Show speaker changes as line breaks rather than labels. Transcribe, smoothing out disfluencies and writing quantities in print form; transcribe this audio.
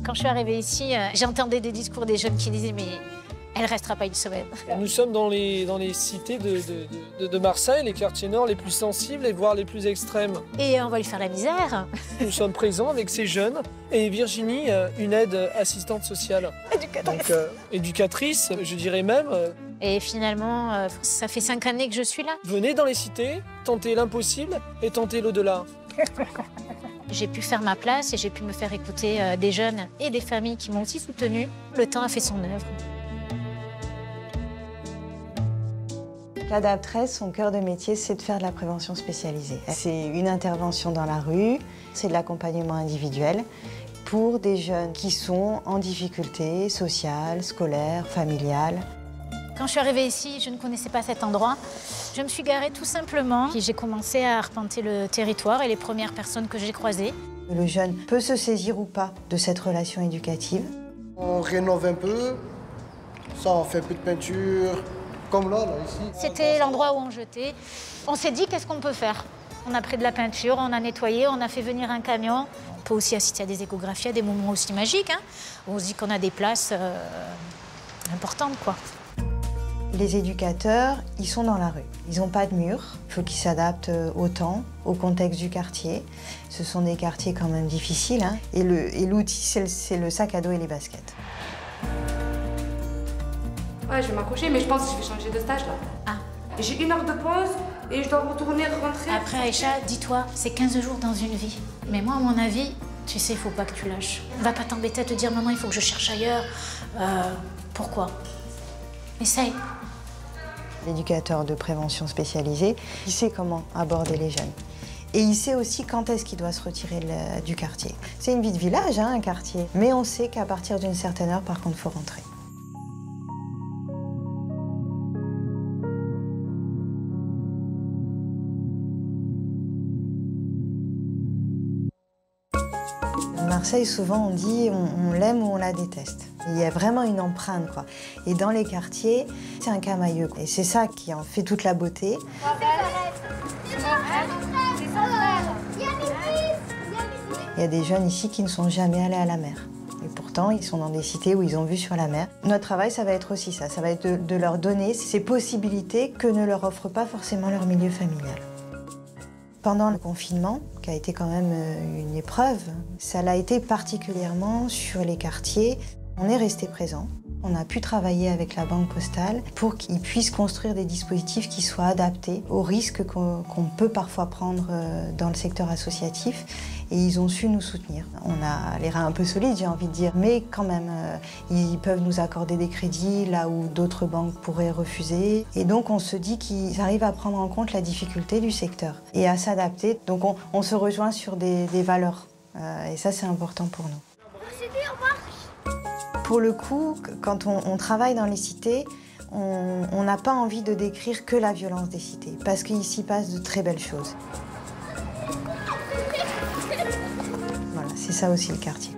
Quand je suis arrivée ici, j'entendais des discours des jeunes qui disaient « mais elle restera pas une semaine ».
Nous sommes dans les cités de Marseille, les quartiers nord les plus sensibles et voire les plus extrêmes.
Et on va lui faire la misère.
Nous sommes présents avec ces jeunes et Virginie, une aide assistante sociale.
Éducatrice.
Donc, éducatrice, je dirais même.
Et finalement, ça fait 5 années que je suis là.
Venez dans les cités, tentez l'impossible et tentez l'au-delà.
J'ai pu faire ma place et j'ai pu me faire écouter des jeunes et des familles qui m'ont aussi soutenue. Le temps a fait son œuvre.
L'Adaptresse, son cœur de métier, c'est de faire de la prévention spécialisée. C'est une intervention dans la rue, c'est de l'accompagnement individuel pour des jeunes qui sont en difficulté sociale, scolaire, familiale.
Quand je suis arrivée ici, je ne connaissais pas cet endroit. Je me suis garée tout simplement. Puis j'ai commencé à arpenter le territoire et les premières personnes que j'ai croisées.
Le jeune peut se saisir ou pas de cette relation éducative.
On rénove un peu, ça on fait un peu de peinture, comme là ici.
C'était l'endroit où on jetait. On s'est dit qu'est-ce qu'on peut faire. On a pris de la peinture, on a nettoyé, on a fait venir un camion. On peut aussi assister à des échographies, à des moments aussi magiques, hein, où on se dit qu'on a des places importantes, quoi.
Les éducateurs, ils sont dans la rue. Ils n'ont pas de mur. Il faut qu'ils s'adaptent au temps, au contexte du quartier. Ce sont des quartiers quand même difficiles, hein. Et l'outil, c'est le sac à dos et les baskets.
Ouais, je vais m'accrocher, mais je pense que je vais changer de stage là.
Ah.
J'ai 1 heure de pause et je dois rentrer.
Après, Aïcha, dis-toi, c'est 15 jours dans une vie. Mais moi, à mon avis, tu sais, il faut pas que tu lâches. Va pas t'embêter à te dire, maman, il faut que je cherche ailleurs. Pourquoi? Essaye.
L'éducateur de prévention spécialisé, il sait comment aborder les jeunes. Et il sait aussi quand est-ce qu'il doit se retirer du quartier. C'est une vie de village, hein, un quartier. Mais on sait qu'à partir d'une certaine heure, par contre, il faut rentrer. Marseille, souvent on dit on l'aime ou on la déteste. Il y a vraiment une empreinte, quoi. Et dans les quartiers, c'est un camailleux. Et c'est ça qui en fait toute la beauté. Il y a des jeunes ici qui ne sont jamais allés à la mer. Et pourtant, ils sont dans des cités où ils ont vu sur la mer. Notre travail, ça va être aussi ça. Ça va être de leur donner ces possibilités que ne leur offre pas forcément leur milieu familial. Pendant le confinement, qui a été quand même une épreuve, ça l'a été particulièrement sur les quartiers. On est resté présent. On a pu travailler avec la Banque Postale pour qu'ils puissent construire des dispositifs qui soient adaptés aux risques qu'on peut parfois prendre dans le secteur associatif. Et ils ont su nous soutenir. On a les reins un peu solides, j'ai envie de dire, mais quand même, ils peuvent nous accorder des crédits là où d'autres banques pourraient refuser. Et donc on se dit qu'ils arrivent à prendre en compte la difficulté du secteur et à s'adapter. Donc on se rejoint sur des valeurs. Et ça, c'est important pour nous. Pour le coup, quand on travaille dans les cités, on n'a pas envie de décrire que la violence des cités, parce qu'il s'y passe de très belles choses. Voilà, c'est ça aussi le quartier.